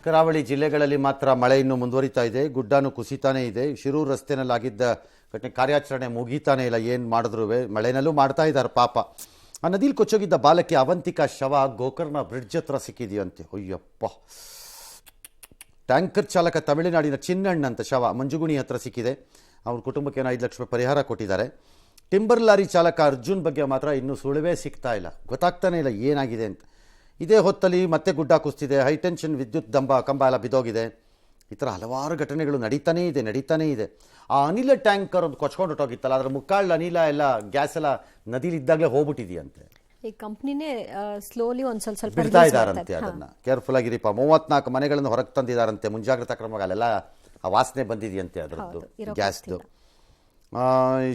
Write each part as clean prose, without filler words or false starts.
ಕರಾವಳಿ ಜಿಲ್ಲೆಗಳಲ್ಲಿ ಮಾತ್ರ ಮಳೆ ಇನ್ನೂ ಮುಂದುವರಿತಾ ಇದೆ. ಗುಡ್ಡಾನು ಕುಸಿತಾನೇ ಇದೆ. ಶಿರೂರು ರಸ್ತೆನಲ್ಲಾಗಿದ್ದ ಘಟನೆ ಕಾರ್ಯಾಚರಣೆ ಮುಗೀತಾನೆ ಇಲ್ಲ. ಏನು ಮಾಡಿದ್ರು ಮಳೆನಲ್ಲೂ ಮಾಡ್ತಾ ಇದ್ದಾರೆ ಪಾಪ. ಆ ನದಿಲಿ ಕೊಚ್ಚೋಗಿದ್ದ ಬಾಲಕಿ ಅವಂತಿಕಾ ಶವ ಗೋಕರ್ಣ ಬ್ರಿಡ್ಜ್ ಹತ್ರ ಸಿಕ್ಕಿದೆಯಂತೆ. ಅಯ್ಯಪ್ಪ. ಟ್ಯಾಂಕರ್ ಚಾಲಕ ತಮಿಳುನಾಡಿನ ಚಿನ್ನಣ್ಣ ಅಂತ ಶವ ಮಂಜುಗುಣಿ ಹತ್ರ ಸಿಕ್ಕಿದೆ. ಅವ್ರ ಕುಟುಂಬಕ್ಕೆ 5 ಲಕ್ಷ ರೂಪಾಯಿ ಪರಿಹಾರ ಕೊಟ್ಟಿದ್ದಾರೆ. ಟಿಂಬರ್ ಲಾರಿ ಚಾಲಕ ಅರ್ಜುನ್ ಬಗ್ಗೆ ಮಾತ್ರ ಇನ್ನೂ ಸುಳಿವೇ ಸಿಗ್ತಾ ಇಲ್ಲ. ಗೊತ್ತಾಗ್ತಾನೆ ಇಲ್ಲ ಏನಾಗಿದೆ ಅಂತ. ಇದೇ ಹೊತ್ತಲ್ಲಿ ಮತ್ತೆ ಗುಡ್ಡ ಕುಸಿದಿದೆ. ಹೈಟೆನ್ಷನ್ ವಿದ್ಯುತ್ ಕಂಬ ಎಲ್ಲ ಬಿದ್ದೋಗಿದೆ. ಈ ಥರ ಹಲವಾರು ಘಟನೆಗಳು ನಡೀತಾನೇ ಇದೆ. ಆ ಅನಿಲ ಟ್ಯಾಂಕರ್ ಒಂದು ಕೊಚ್ಕೊಂಡು ಹೊಟ್ಟೋಗಿತ್ತಲ್ಲ, ಅದರ ಮುಕ್ಕಾಳು ಅನಿಲ ಎಲ್ಲ ಗ್ಯಾಸ್ ಎಲ್ಲ ನದಿಲಿ ಇದ್ದಾಗಲೇ ಹೋಗ್ಬಿಟ್ಟಿದೆಯಂತೆ. ಈ ಕಂಪ್ನಿನೇ ಸ್ಲೋಲಿ ಒಂದು ಸ್ವಲ್ಪ ಬಿಡ್ತಾ ಇದ್ದಾರಂತೆ. ಅದನ್ನು ಕೇರ್ಫುಲ್ ಆಗಿರಿಪ್ಪ. 34 ಮನೆಗಳನ್ನು ಹೊರಗೆ ತಂದಿದ್ದಾರಂತೆ. ಮುಂಜಾಗ್ರತಾ ಕ್ರಮ ಅಲ್ಲೆಲ್ಲ ಆ ವಾಸನೆ ಬಂದಿದೆಯಂತೆ ಅದರದ್ದು ಗ್ಯಾಸ್ದು.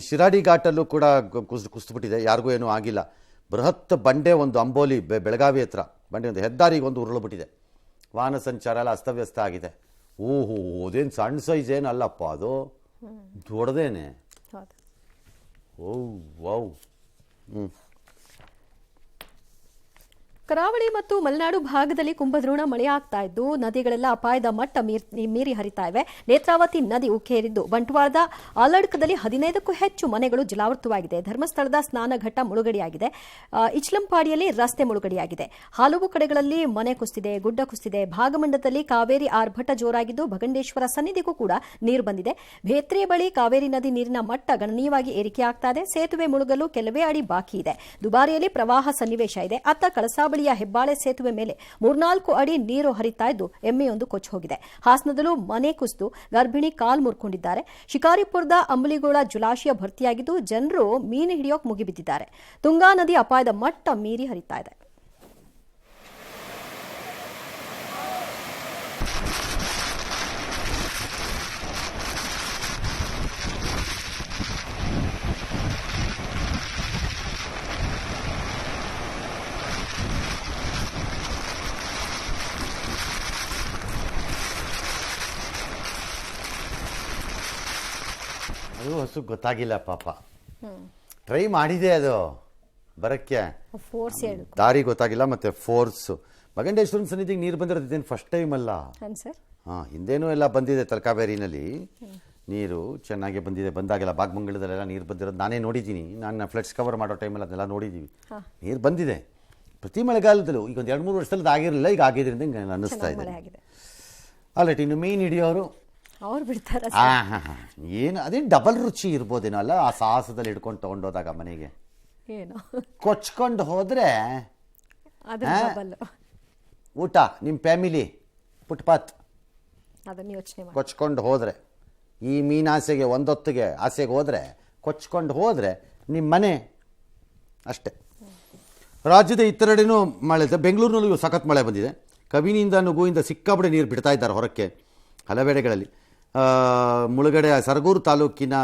ಶಿರಾಡಿ ಘಾಟಲ್ಲೂ ಕೂಡ ಕುಸಿದ್ಬಿಟ್ಟಿದೆ. ಯಾರಿಗೂ ಏನೂ ಆಗಿಲ್ಲ. ಬೃಹತ್ ಬಂಡೆ ಒಂದು ಅಂಬೋಲಿ ಬೆಳಗಾವಿ ಹತ್ರ ಬಂಡೆ ಒಂದು ಹೆದ್ದಾರಿಗೆ ಒಂದು ಉರುಳ್ಬಿಟ್ಟಿದೆ. ವಾಹನ ಸಂಚಾರ ಎಲ್ಲ ಅಸ್ತವ್ಯಸ್ತ ಆಗಿದೆ. ಓಹೋ, ಅದೇನು ಸಣ್ಣ ಸೈಜ್ ಏನು ಅಲ್ಲಪ್ಪ, ಅದು ದೊಡ್ಡದೇನೆ. ಓ ವಾವ್. ಕರಾವಳಿ ಮತ್ತು ಮಲೆನಾಡು ಭಾಗದಲ್ಲಿ ಕುಂಭದ್ರೋಣ ಮಳೆಯಾಗ್ತಾ ಇದ್ದು ನದಿಗಳೆಲ್ಲ ಅಪಾಯದ ಮಟ್ಟ ಮೀರಿ ಹರಿತಾ ಇವೆ. ನೇತ್ರಾವತಿ ನದಿ ಉಕ್ಕೇರಿದ್ದು ಬಂಟ್ವಾಳದ ಆಲಡ್ಕದಲ್ಲಿ 15ಕ್ಕೂ ಹೆಚ್ಚು ಮನೆಗಳು ಜಲಾವೃತವಾಗಿದೆ. ಧರ್ಮಸ್ಥಳದ ಸ್ನಾನಘಟ್ಟ ಮುಳುಗಡೆಯಾಗಿದೆ. ಇಚ್ಲಂಪಾಡಿಯಲ್ಲಿ ರಸ್ತೆ ಮುಳುಗಡೆಯಾಗಿದೆ. ಹಲವು ಕಡೆಗಳಲ್ಲಿ ಮನೆ ಕುಸಿದಿದೆ, ಗುಡ್ಡ ಕುಸಿದಿದೆ. ಭಾಗಮಂಡಲದಲ್ಲಿ ಕಾವೇರಿ ಆರ್ಭಟ ಜೋರಾಗಿದ್ದು ಭಗಂಡೇಶ್ವರ ಸನ್ನಿಧಿಗೂ ಕೂಡ ನೀರು ಬಂದಿದೆ. ಭೇತ್ರೆ ಬಳಿ ಕಾವೇರಿ ನದಿ ನೀರಿನ ಮಟ್ಟ ಗಣನೀಯವಾಗಿ ಏರಿಕೆಯಾಗ್ತಾ ಇದೆ. ಸೇತುವೆ ಮುಳುಗಲು ಕೆಲವೇ ಅಡಿ ಬಾಕಿ ಇದೆ. ದುಬಾರಿಯಲ್ಲಿ ಪ್ರವಾಹ ಸನ್ನಿವೇಶ ಇದೆ. ಅತ್ತ ಕಳಸಾ ಬಳಿಯ ಹೆಬ್ಬಾಳೆ ಸೇತುವೆ ಮೇಲೆ 3-4 ಅಡಿ ನೀರು ಹರಿತಾ ಇದ್ದು ಎಮ್ಮೆಯೊಂದು ಕೊಚ್ಚಿ ಹೋಗಿದೆ. ಹಾಸನದಲ್ಲೂ ಮನೆ ಕುಸಿದು ಗರ್ಭಿಣಿ ಕಾಲು ಮುರ್ಕೊಂಡಿದ್ದಾರೆ. ಶಿಕಾರಿಪುರದ ಅಂಬಲಿಗೋಳ ಜಲಾಶಯ ಭರ್ತಿಯಾಗಿದ್ದು ಜನರು ಮೀನು ಹಿಡಿಯೋಕೆ ಮುಗಿಬಿದ್ದಿದ್ದಾರೆ. ತುಂಗಾ ನದಿ ಅಪಾಯದ ಮಟ್ಟ ಮೀರಿ ಹರಿತಾ ಇದೆ. ಅದು ಹಸು ಗೊತ್ತಾಗಿಲ್ಲ ಪಾಪ. ಟ್ರೈ ಮಾಡಿದೆ ಅದು ಬರಕ್ಕೆ, ದಾರಿ ಗೊತ್ತಾಗಿಲ್ಲ. ಮತ್ತೆ ಫೋರ್ಸ್ ಭಗಂಡೇಶ್ವರನ ಸನ್ನಿಧಿಗೆ ನೀರು ಬಂದಿರೋದೇನು ಫಸ್ಟ್ ಟೈಮ್ ಅಲ್ಲ. ಹಿಂದೇನೂ ಎಲ್ಲ ಬಂದಿದೆ. ತಲಕಾವೇರಿನಲ್ಲಿ ನೀರು ಚೆನ್ನಾಗಿ ಬಂದಿದೆ. ಬಂದಾಗೆಲ್ಲ ಭಾಗಮಂಗಲದಲ್ಲೆಲ್ಲ ನೀರು ಬಂದಿರೋದು ನಾನೇ ನೋಡಿದ್ದೀನಿ. ನಾನು ಫ್ಲಡ್ಸ್ ಕವರ್ ಮಾಡೋ ಟೈಮಲ್ಲಿ ಅದನ್ನೆಲ್ಲ ನೋಡಿದ್ದೀವಿ. ನೀರು ಬಂದಿದೆ ಪ್ರತಿ ಮಳೆಗಾಲದಲ್ಲೂ. ಈಗ ಒಂದು 2-3 ವರ್ಷದಲ್ಲಿ ಆಗಿರಲಿಲ್ಲ, ಈಗ ಆಗಿದ್ರಿಂದ ಹಿಂಗೆ ಅನ್ನಿಸ್ತಾ ಇದೆ. ಅಲ್ಲಟ್ ಇನ್ನು ಮೀನು ಹಿಡಿಯೋರು ಏನು ಅದೇನು ಡಬಲ್ ರುಚಿ ಇರ್ಬೋದೇನೋ ಅಲ್ಲ. ಆ ಸಾಹಸದಲ್ಲಿ ಹಿಡ್ಕೊಂಡು ತಗೊಂಡೋದಾಗ ಮನೆಗೆ ಕೊಚ್ಕೊಂಡು ಹೋದ್ರೆ ಊಟ ನಿಮ್ಮ ಫ್ಯಾಮಿಲಿ ಫುಟ್ಪಾತ್ ಕೊಚ್ಕೊಂಡು ಹೋದ್ರೆ, ಈ ಮೀನು ಆಸೆಗೆ ಒಂದೊತ್ತಿಗೆ ಆಸೆಗೆ ಹೋದ್ರೆ ಕೊಚ್ಕೊಂಡು ಹೋದ್ರೆ ನಿಮ್ಮ ಮನೆ ಅಷ್ಟೇ. ರಾಜ್ಯದ ಇತರೆಡೆನೂ ಮಳೆ. ಬೆಂಗಳೂರಿನಲ್ಲೂ ಸಖತ್ ಮಳೆ ಬಂದಿದೆ. ಕಬಿನಿಯಿಂದ ನುಗ್ಗುವಿಂದ ಸಿಕ್ಕಾಪಟ್ಟೆ ನೀರು ಬಿಡ್ತಾ ಇದ್ದಾರೆ ಹೊರಕ್ಕೆ ಹಲವೆಡೆಗಳಲ್ಲಿ. ಮುಳುಗಡೆ ಸರಗೂರು ತಾಲೂಕಿನ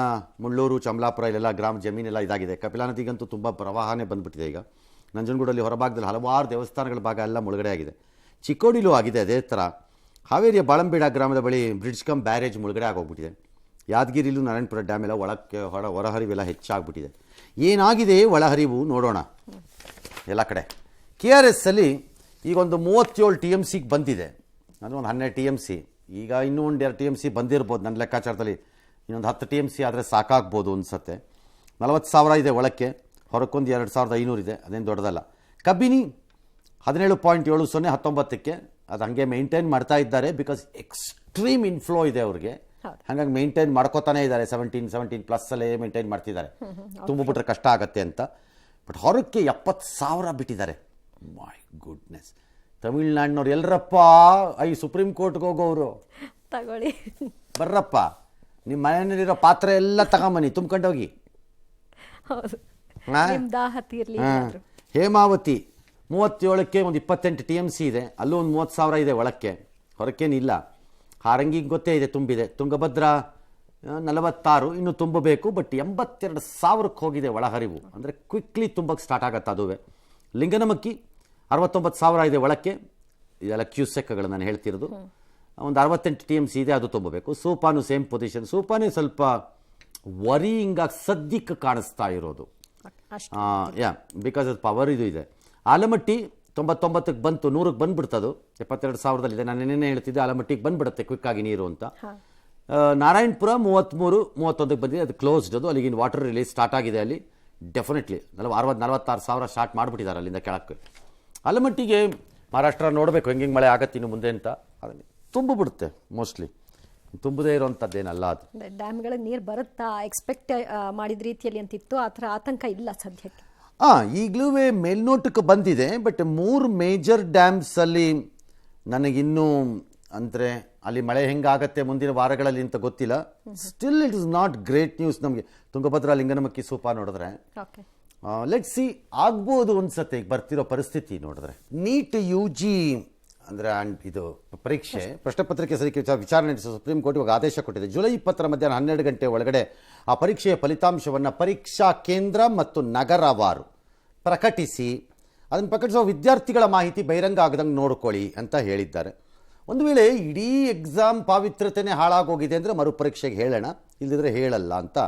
ಮುಳ್ಳೂರು, ಚಮಲಾಪುರ ಇಲ್ಲೆಲ್ಲ ಗ್ರಾಮ ಜಮೀನೆಲ್ಲ ಇದಾಗಿದೆ. ಕಪಿಲಾ ನದಿಗಂತೂ ತುಂಬ ಪ್ರವಾಹನೇ ಬಂದುಬಿಟ್ಟಿದೆ. ಈಗ ನಂಜನಗೂಡಲ್ಲಿ ಹೊರಭಾಗದಲ್ಲಿ ಹಲವಾರು ದೇವಸ್ಥಾನಗಳ ಭಾಗ ಎಲ್ಲ ಮುಳುಗಡೆ ಆಗಿದೆ. ಚಿಕ್ಕೋಡಿಲೂ ಆಗಿದೆ ಅದೇ ಥರ. ಹಾವೇರಿಯ ಬಾಳಂಬೇಡ ಗ್ರಾಮದ ಬಳಿ ಬ್ರಿಡ್ಜ್ ಕಮ್ ಬ್ಯಾರೇಜ್ ಮುಳುಗಡೆ ಆಗೋಗ್ಬಿಟ್ಟಿದೆ. ಯಾದಗಿರಿಲೂ ನಾರಾಯಣಪುರ ಡ್ಯಾಮ್ ಎಲ್ಲ ಹೊರಹರಿವೆಲ್ಲ ಹೆಚ್ಚಾಗ್ಬಿಟ್ಟಿದೆ. ಏನಾಗಿದೆ ಒಳಹರಿವು ನೋಡೋಣ ಎಲ್ಲ ಕಡೆ. KRS ಅಲ್ಲಿ ಈಗ ಒಂದು 37 TMC ಬಂದಿದೆ. ಅದು ಒಂದು 12 TMC. ಈಗ ಇನ್ನೂ ಒಂದು 2 TMC ಬಂದಿರ್ಬೋದು ನನ್ನ ಲೆಕ್ಕಾಚಾರದಲ್ಲಿ. ಇನ್ನೊಂದು 10 TMC ಆದರೆ ಸಾಕಾಗ್ಬೋದು ಅನಿಸುತ್ತೆ. 40,000 ಇದೆ ಒಳಕ್ಕೆ, ಹೊರಕ್ಕೊಂದು 2,500 ಇದೆ. ಅದೇನು ದೊಡ್ಡದಲ್ಲ. ಕಬಿನಿ 17.70 19ಕ್ಕೆ ಅದು ಹಾಗೆ ಮೇಂಟೈನ್ ಮಾಡ್ತಾ ಇದ್ದಾರೆ. ಬಿಕಾಸ್ ಎಕ್ಸ್ಟ್ರೀಮ್ ಇನ್ಫ್ಲೋ ಇದೆ ಅವ್ರಿಗೆ. ಹಾಗಾಗಿ ಮೇಂಟೈನ್ ಮಾಡ್ಕೋತಾನೆ ಇದ್ದಾರೆ. 17+ ಮೇಂಟೈನ್ ಮಾಡ್ತಿದ್ದಾರೆ. ತುಂಬಿಬಿಟ್ರೆ ಕಷ್ಟ ಆಗತ್ತೆ ಅಂತ. ಬಟ್ ಹೊರಕ್ಕೆ 70,000 ಬಿಟ್ಟಿದ್ದಾರೆ. My goodness. ತಮಿಳ್ನಾಡಿನವ್ರು ಎಲ್ಲರಪ್ಪ ಸುಪ್ರೀಂ ಕೋರ್ಟ್ಗೆ ಹೋಗೋರು ತಗೊಳ್ಳಿ, ಬರ್ರಪ್ಪ ನಿಮ್ಮ ಮನೆಯಲ್ಲಿರೋ ಪಾತ್ರೆ ಎಲ್ಲ ತಗೊಂಬನ್ನಿ, ತುಂಬ್ಕೊಂಡೋಗಿ. ಹೇಮಾವತಿ 37ಕ್ಕೆ ಒಂದು 28 TMC ಇದೆ. ಅಲ್ಲೂ ಒಂದು 30,000 ಇದೆ ಒಳಕ್ಕೆ, ಹೊರಕ್ಕೇನಿಲ್ಲ. ಹಾರಂಗಿಗೆ ಗೊತ್ತೇ ಇದೆ ತುಂಬಿದೆ. ತುಂಗಭದ್ರಾ 46 ಇನ್ನೂ ತುಂಬಬೇಕು. ಬಟ್ 82,000ಕ್ಕೆ ಹೋಗಿದೆ ಒಳಹರಿವು. ಅಂದರೆ ಕ್ವಿಕ್ಲಿ ತುಂಬಕ್ಕೆ ಸ್ಟಾರ್ಟ್ ಆಗತ್ತೆ. ಅದುವೇ ಲಿಂಗನಮಕ್ಕಿ 69,000 ಇದೆ ಒಳಕ್ಕೆ. ಇದೆಲ್ಲ ಕ್ಯೂಸೆಕ್ಗಳು ನಾನು ಹೇಳ್ತಿರೋದು. ಒಂದು 68 TMC ಇದೆ, ಅದು ತುಂಬಬೇಕು. ಸೂಪಾನು ಸೇಮ್ ಪೊಸಿಷನ್. ಸೂಪಾನೇ ಸ್ವಲ್ಪ ವರಿಯಿಂಗಾಗಿ ಸದ್ಯಕ್ಕೆ ಕಾಣಿಸ್ತಾ ಇರೋದು. ಬಿಕಾಸ್ ಅದು ಪವರ್ ಇದು ಇದೆ. ಆಲಮಟ್ಟಿ 99ಕ್ಕೆ ಬಂತು, 100ಕ್ಕೆ ಬಂದ್ಬಿಡ್ತದು, 72,000ದಲ್ಲಿದೆ. ನಾನು ನಿನ್ನೆ ಹೇಳ್ತಿದ್ದೆ ಆಲಮಟ್ಟಿಗೆ ಬಂದ್ಬಿಡುತ್ತೆ ಕ್ವಿಕ್ಕಾಗಿ ನೀರು ಅಂತ. ನಾರಾಯಣಪುರ 33, 31ಕ್ಕೆ ಬಂದಿದೆ, ಅದು ಕ್ಲೋಸ್ಡ್. ಅದು ಅಲ್ಲಿಗಿನ ವಾಟರ್ ರಿಲೀಸ್ ಸ್ಟಾರ್ಟ್ ಆಗಿದೆ. ಅಲ್ಲಿ ಡೆಫಿನೆಟ್ಲಿ 46,000 ಸ್ಟಾರ್ಟ್ ಮಾಡಿಬಿಟ್ಟಿದ್ದಾರೆ ಅಲ್ಲಿಂದ ಕೆಳಕ್ಕೆ. ಆಲಮಟ್ಟಿಗೆ ಮಹಾರಾಷ್ಟ್ರ ನೋಡಬೇಕು ಹೆಂಗೆ ಮಳೆ ಆಗತ್ತೆ ಇನ್ನು ಮುಂದೆ ಅಂತ. ಅದನ್ನು ತುಂಬಿಬಿಡುತ್ತೆ ಮೋಸ್ಟ್ಲಿ, ತುಂಬದೇ ಇರೋವಂಥದ್ದೇನಲ್ಲ ಅದು. ಡ್ಯಾಮ್ಗಳಿಗೆ ನೀರು ಬರುತ್ತಾ ಎಕ್ಸ್ಪೆಕ್ಟ್ ಮಾಡಿದ ರೀತಿಯಲ್ಲಿ ಅಂತಿತ್ತು, ಆ ಥರ ಆತಂಕ ಇಲ್ಲ ಸದ್ಯಕ್ಕೆ. ಈಗಲೂ ಮೇಲ್ನೋಟಕ್ಕೆ ಬಂದಿದೆ. ಬಟ್ 3 ಮೇಜರ್ ಡ್ಯಾಮ್ಸಲ್ಲಿ ನನಗಿನ್ನೂ ಅಂದರೆ ಅಲ್ಲಿ ಮಳೆ ಹೆಂಗಾಗತ್ತೆ ಮುಂದಿನ ವಾರಗಳಲ್ಲಿ ಅಂತ ಗೊತ್ತಿಲ್ಲ. Still it is not great news ನಮಗೆ. ತುಂಗಭದ್ರಾ ಲಿಂಗನಮಕ್ಕಿ ಸೂಪ ನೋಡಿದ್ರೆ ಲೆಟ್ ಸಿ ಆಗ್ಬೋದು ಅನ್ಸತ್ತೆ ಈಗ ಬರ್ತಿರೋ ಪರಿಸ್ಥಿತಿ ನೋಡಿದ್ರೆ. ನೀಟ್ UG ಅಂದರೆ ಇದು ಪರೀಕ್ಷೆ ಪ್ರಶ್ನೆ ಪತ್ರಿಕೆ ಸಲ್ಲಿಕೆ ವಿಚಾರಣೆ ನಡೆಸುವ ಸುಪ್ರೀಂ ಕೋರ್ಟ್ ಇವಾಗ ಆದೇಶ ಕೊಟ್ಟಿದೆ. ಜುಲೈ 20 ಮಧ್ಯಾಹ್ನ 12 ಗಂಟೆ ಒಳಗಡೆ ಆ ಪರೀಕ್ಷೆಯ ಫಲಿತಾಂಶವನ್ನು ಪರೀಕ್ಷಾ ಕೇಂದ್ರ ಮತ್ತು ನಗರವಾರು ಪ್ರಕಟಿಸಿ ಅದನ್ನು ಪ್ರಕಟಿಸುವ ವಿದ್ಯಾರ್ಥಿಗಳ ಮಾಹಿತಿ ಬಹಿರಂಗ ಆಗದಂಗೆ ನೋಡ್ಕೊಳ್ಳಿ ಅಂತ ಹೇಳಿದ್ದಾರೆ. ಒಂದು ವೇಳೆ ಇಡೀ ಎಕ್ಸಾಮ್ ಪಾವಿತ್ರ್ಯತೆಯೇ ಹಾಳಾಗೋಗಿದೆ ಅಂದರೆ ಮರುಪರೀಕ್ಷೆಗೆ ಹೇಳೋಣ, ಇಲ್ಲದಿದ್ರೆ ಹೇಳಲ್ಲ ಅಂತ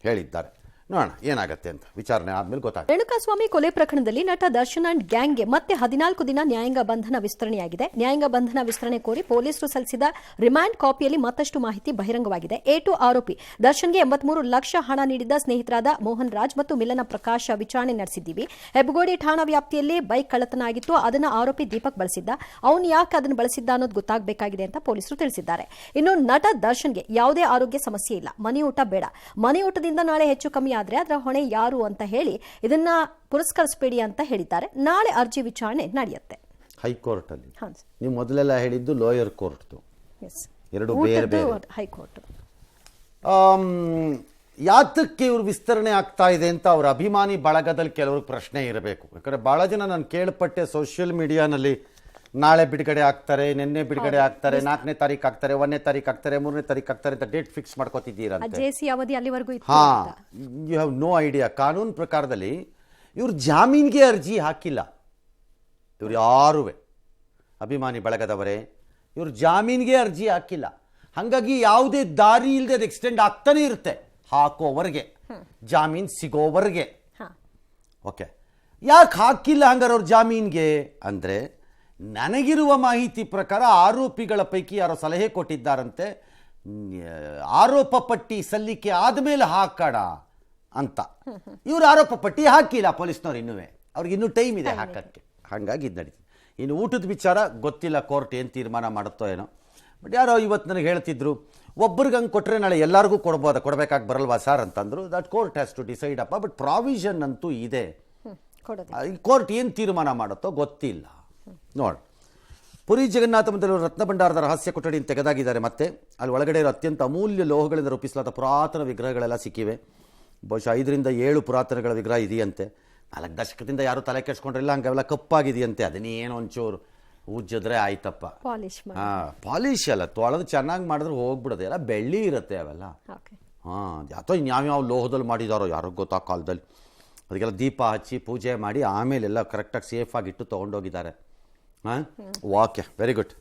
ಹೇಳಿದ್ದಾರೆ. ನೋಡೋಣ ಏನಾಗುತ್ತೆ ಅಂತ, ವಿಚಾರಣೆ ಆದ್ಮೇಲೆ ಗೊತ್ತಾಗುತ್ತೆ. ರೇಣುಕಾಸ್ವಾಮಿ ಕೊಲೆ ಪ್ರಕರಣದಲ್ಲಿ ನಟ ದರ್ಶನ್ ಅಂಡ್ ಗ್ಯಾಂಗ್ಗೆ ಮತ್ತೆ 14 ದಿನ ನ್ಯಾಯಾಂಗ ಬಂಧನ ವಿಸ್ತರಣೆಯಾಗಿದೆ. ನ್ಯಾಯಾಂಗ ಬಂಧನ ವಿಸ್ತರಣೆ ಕೋರಿ ಪೊಲೀಸರು ಸಲ್ಲಿಸಿದ ರಿಮಾಂಡ್ ಕಾಪಿಯಲ್ಲಿ ಮತ್ತಷ್ಟು ಮಾಹಿತಿ ಬಹಿರಂಗವಾಗಿದೆ. A2 ಆರೋಪಿ ದರ್ಶನ್ಗೆ 83 ಲಕ್ಷ ಹಣ ನೀಡಿದ್ದ ಸ್ನೇಹಿತರಾದ ಮೋಹನ್ ರಾಜ್ ಮತ್ತು ಮಿಲನ ಪ್ರಕಾಶ್ ವಿಚಾರಣೆ ನಡೆಸಿದ್ದೀವಿ. ಹೆಬ್ಬಗೋಡಿ ಠಾಣಾ ವ್ಯಾಪ್ತಿಯಲ್ಲಿ ಬೈಕ್ ಕಳ್ಳತನ ಆಗಿತ್ತು, ಅದನ್ನು ಆರೋಪಿ ದೀಪಕ್ ಬಳಸಿದ್ದ. ಅವನು ಯಾಕೆ ಅದನ್ನು ಬಳಸಿದ್ದ ಅನ್ನೋದು ಗೊತ್ತಾಗಬೇಕಾಗಿದೆ ಅಂತ ಪೊಲೀಸರು ತಿಳಿಸಿದ್ದಾರೆ. ಇನ್ನು ನಟ ದರ್ಶನ್ಗೆ ಯಾವುದೇ ಆರೋಗ್ಯ ಸಮಸ್ಯೆ ಇಲ್ಲ, ಮನೆ ಊಟ ಬೇಡ, ಮನೆ ಊಟದಿಂದ ನಾಳೆ ಹೆಚ್ಚು ಕಮ್ಮಿ ಆದ್ರೆ ಅದರ ಹೊಣೆ ಯಾರು ಅಂತ ಹೇಳಿ ಇದನ್ನ ಪುರಸ್ಕರಿಸಬೇಡಿ ಅಂತ ಹೇಳಿದ್ದಾರೆ. ನಾಳೆ ಅರ್ಜಿ ವಿಚಾರಣೆ ನಡೆಯುತ್ತೆ ಹೈಕೋರ್ಟ್ ಅಲ್ಲಿ. ನೀವು ಮೊದಲೆಲ್ಲ ಹೇಳಿದ್ದು ಲೋಯರ್ ಕೋರ್ಟ್, ಎರಡು ಬೇರೆ ಬೇರೆ. ಹೈಕೋರ್ಟ್ ಯಾತಕ್ಕೆ ಇವರು ವಿಸ್ತರಣೆ ಆಗ್ತಾ ಇದೆ ಅಂತ ಅವರ ಅಭಿಮಾನಿ ಬಳಗದಲ್ಲಿ ಕೆಲವರು ಪ್ರಶ್ನೆ ಇರಬೇಕು. ಯಾಕಂದ್ರೆ ಬಹಳ ಜನ ನಾನು ಕೇಳ್ಪಟ್ಟೆ ಸೋಷಿಯಲ್ ಮೀಡಿಯಾನಲ್ಲಿ ನಾಳೆ ಬಿಡುಗಡೆ ಆಗ್ತಾರೆ, ನಿನ್ನೆ ಬಿಡುಗಡೆ ಆಗ್ತಾರೆ, 4ನೇ ತಾರೀಕು ಆಗ್ತಾರೆ, 1ನೇ ತಾರೀಕು ಆಗ್ತಾರೆ, 3ನೇ ತಾರೀಕು ಆಗ್ತಾರೆ ಅಂತ ಡೇಟ್ ಫಿಕ್ಸ್ ಮಾಡ್ಕೋತಿದ್ದೀರಾ. You have no idea. ಕಾನೂನು ಪ್ರಕಾರದಲ್ಲಿ ಇವ್ರು ಜಾಮೀನ್ಗೆ ಅರ್ಜಿ ಹಾಕಿಲ್ಲ. ಇವ್ರು ಯಾರೂ ಅಭಿಮಾನಿ ಬಳಗದವರೇ ಇವ್ರು ಜಾಮೀನ್ಗೆ ಅರ್ಜಿ ಹಾಕಿಲ್ಲ. ಹಾಗಾಗಿ ಯಾವುದೇ ದಾರಿ ಇಲ್ಲದೆ ಅದು ಎಕ್ಸ್ಟೆಂಡ್ ಆಗ್ತಾನೆ ಇರುತ್ತೆ ಹಾಕೋವರೆಗೆ, ಜಾಮೀನ್ ಸಿಗೋವರೆಗೆ. ಓಕೆ, ಯಾಕೆ ಹಾಕಿಲ್ಲ ಹಂಗಾರೆ ಅವ್ರು ಜಾಮೀನ್ಗೆ ಅಂದರೆ, ನನಗಿರುವ ಮಾಹಿತಿ ಪ್ರಕಾರ ಆರೋಪಿಗಳ ಪೈಕಿ ಯಾರೋ ಸಲಹೆ ಕೊಟ್ಟಿದ್ದಾರಂತೆ, ಆರೋಪ ಪಟ್ಟಿ ಸಲ್ಲಿಕೆ ಆದಮೇಲೆ ಹಾಕೋಣ ಅಂತ. ಇವರು ಆರೋಪ ಪಟ್ಟಿ ಹಾಕಿಲ್ಲ ಪೊಲೀಸ್ನವ್ರು, ಅವ್ರಿಗೆ ಇನ್ನೂ ಟೈಮ್ ಇದೆ ಹಾಕಕ್ಕೆ. ಹಾಗಾಗಿ ಇದು ನಡೀತಿದೆ. ಇನ್ನು ಊಟದ ವಿಚಾರ ಗೊತ್ತಿಲ್ಲ, ಕೋರ್ಟ್ ಏನು ತೀರ್ಮಾನ ಮಾಡುತ್ತೋ ಏನೋ. ಬಟ್ ಯಾರೋ ಇವತ್ತು ನನಗೆ ಹೇಳ್ತಿದ್ರು, ಒಬ್ಬರಿಗೆ ಹಂಗೆ ಕೊಟ್ಟರೆ ನಾಳೆ ಎಲ್ಲರಿಗೂ ಕೊಡಬೇಕಾಗಿ ಬರಲ್ವಾ ಸರ್ ಅಂತಂದ್ರು. That court has to decide ಅಪ್ಪ. ಬಟ್ ಪ್ರಾವಿಷನ್ ಅಂತೂ ಇದೆ. ಕೋರ್ಟ್ ಏನು ತೀರ್ಮಾನ ಮಾಡುತ್ತೋ ಗೊತ್ತಿಲ್ಲ. ನೋಡಿ, ಪುರಿ ಜಗನ್ನಾಥ ಮಂದಿರ ರತ್ನ ಭಂಡಾರದ ರಹಸ್ಯ ಕೊಠಡಿಯನ್ನು ತೆಗೆದಾಗಿದ್ದಾರೆ. ಮತ್ತೆ ಅಲ್ಲಿ ಒಳಗಡೆ ಇರೋ ಅತ್ಯಂತ ಅಮೂಲ್ಯ ಲೋಹಗಳಿಂದ ರೂಪಿಸಲಾದ ಪುರಾತನ ವಿಗ್ರಹಗಳೆಲ್ಲ ಸಿಕ್ಕಿವೆ. ಬಹುಶಃ 5 ರಿಂದ 7 ಪುರಾತನಗಳ ವಿಗ್ರಹ ಇದೆಯಂತೆ. 4 ದಶಕದಿಂದ ಯಾರು ತಲೆ ಕೆಡ್ಸ್ಕೊಂಡ್ರಿಲ್ಲ, ಹಂಗೆಲ್ಲ ಕಪ್ಪಾಗಿದೆಯಂತೆ. ಅದನ್ನೇನೋ ಒಂಚೂರು ಉಜ್ಜಿದ್ರೆ ಆಯ್ತಪ್ಪ. ಪಾಲಿಶ್ ಅಲ್ಲ, ತೊಳೆದು ಚೆನ್ನಾಗಿ ಮಾಡಿದ್ರೆ ಹೋಗ್ಬಿಡೋದು. ಎಲ್ಲ ಬೆಳ್ಳಿ ಇರುತ್ತೆ ಅವೆಲ್ಲ. ಅಥವಾ ಇನ್ಯಾವ್ಯಾವ ಲೋಹದಲ್ಲಿ ಮಾಡಿದಾರೋ ಯಾರೋ ಗೊತ್ತಾ ಕಾಲದಲ್ಲಿ. ಅದಕ್ಕೆಲ್ಲ ದೀಪ ಹಚ್ಚಿ ಪೂಜೆ ಮಾಡಿ ಆಮೇಲೆಲ್ಲ ಕರೆಕ್ಟಾಗಿ ಸೇಫಾಗಿ ಇಟ್ಟು ತೊಗೊಂಡೋಗಿದ್ದಾರೆ. Okay, very good.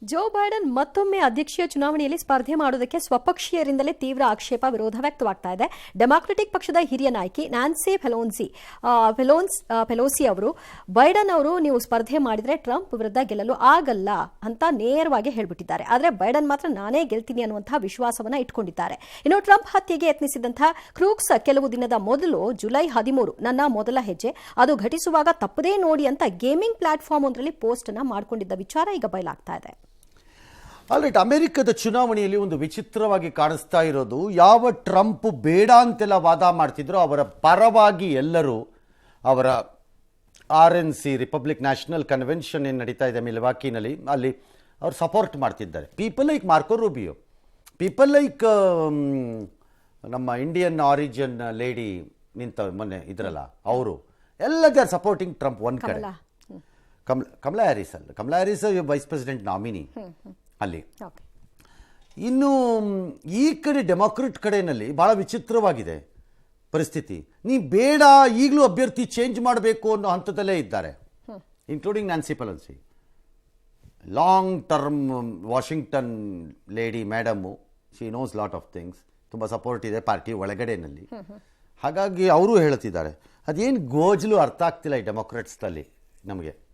Joe Biden ಮತ್ತೊಮ್ಮೆ ಅಧ್ಯಕ್ಷೀಯ ಚುನಾವಣೆಯಲ್ಲಿ ಸ್ಪರ್ಧೆ ಮಾಡುವುದಕ್ಕೆ ಸ್ವಪಕ್ಷೀಯರಿಂದಲೇ ತೀವ್ರ ಆಕ್ಷೇಪ ವಿರೋಧ ವ್ಯಕ್ತವಾಗ್ತಾ ಇದೆ. ಡೆಮಾಕ್ರೆಟಿಕ್ ಪಕ್ಷದ ಹಿರಿಯ ನಾಯಕಿ ನ್ಯಾನ್ಸಿ ಪೆಲೋಸಿ ಅವರು ಬೈಡನ್ ಅವರು ನೀವು ಸ್ಪರ್ಧೆ ಮಾಡಿದ್ರೆ ಟ್ರಂಪ್ ವಿರುದ್ಧ ಗೆಲ್ಲಲು ಆಗಲ್ಲ ಅಂತ ನೇರವಾಗಿ ಹೇಳ್ಬಿಟ್ಟಿದ್ದಾರೆ. ಆದರೆ ಬೈಡನ್ ಮಾತ್ರ ನಾನೇ ಗೆಲ್ತೀನಿ ಅನ್ನುವಂತಹ ವಿಶ್ವಾಸವನ್ನ ಇಟ್ಕೊಂಡಿದ್ದಾರೆ. ಇನ್ನು ಟ್ರಂಪ್ ಹತ್ಯೆಗೆ ಯತ್ನಿಸಿದಂತಹ ಕ್ರೂಕ್ಸ್ ಕೆಲವು ದಿನದ ಮೊದಲು ಜುಲೈ 13 ನನ್ನ ಮೊದಲ ಹೆಜ್ಜೆ, ಅದು ಘಟಿಸುವಾಗ ತಪ್ಪದೇ ನೋಡಿ ಅಂತ ಗೇಮಿಂಗ್ ಪ್ಲಾಟ್ಫಾರ್ಮ್ ಒಂದರಲ್ಲಿ ಪೋಸ್ಟ್ ಅನ್ನ ಮಾಡಿಕೊಂಡಿದ್ದ ವಿಚಾರ ಈಗ ಬಯಲಾಗ್ತಾ ಇದೆ. ಆಲ್ರೈಟ್, ಅಮೆರಿಕದ ಚುನಾವಣೆಯಲ್ಲಿ ಒಂದು ವಿಚಿತ್ರವಾಗಿ ಕಾಣಿಸ್ತಾ ಇರೋದು, ಯಾವ ಟ್ರಂಪ್ ಬೇಡ ಅಂತೆಲ್ಲ ವಾದ ಮಾಡ್ತಿದ್ರು ಅವರ ಪರವಾಗಿ ಎಲ್ಲರೂ ಅವರ RNC ರಿಪಬ್ಲಿಕ್ ನ್ಯಾಷನಲ್ ಕನ್ವೆನ್ಷನ್ ಏನು ನಡೀತಾ ಇದೆ ಮಿಲ್ವಾಕಿನಲ್ಲಿ, ಅಲ್ಲಿ ಅವ್ರು ಸಪೋರ್ಟ್ ಮಾಡ್ತಿದ್ದಾರೆ. People like Marco Rubio, people like ನಮ್ಮ ಇಂಡಿಯನ್ ಆರಿಜಿನ್ ಲೇಡಿ ನಿಂತ ಮೊನ್ನೆ ಇದ್ರಲ್ಲ ಅವರು ಎಲ್ಲ ದೇ ಆರ್ ಸಪೋರ್ಟಿಂಗ್ ಟ್ರಂಪ್. ಒಂದು ಕಡೆ ಕಮಲಾ ಹ್ಯಾರಿಸ್ ಅಲ್ಲ, Kamala Harris vice president nominee ಅಲ್ಲಿ. ಇನ್ನು ಈ ಕಡೆ ಡೆಮಾಕ್ರೆಟ್ ಕಡೆಯಲ್ಲಿ ಬಹಳ ವಿಚಿತ್ರವಾಗಿದೆ ಪರಿಸ್ಥಿತಿ. ನೀ ಬೇಡ, ಈಗಲೂ ಅಭ್ಯರ್ಥಿ ಚೇಂಜ್ ಮಾಡಬೇಕು ಅನ್ನೋ ಹಂತದಲ್ಲೇ ಇದ್ದಾರೆ, including Nancy Pelosi. Long term Washington lady madam, she nose lot of things, ತುಂಬ ಸಪೋರ್ಟ್ ಇದೆ ಪಾರ್ಟಿ ಒಳಗಡೆನಲ್ಲಿ. ಹಾಗಾಗಿ ಅವರು ಹೇಳ್ತಿದ್ದಾರೆ. ಅದೇನು ಗೋಜಲು ಅರ್ಥ ಆಗ್ತಿಲ್ಲ ಈ ಡೆಮಾಕ್ರೆಟ್ಸ್ನಲ್ಲಿ. ನಮಗೆ.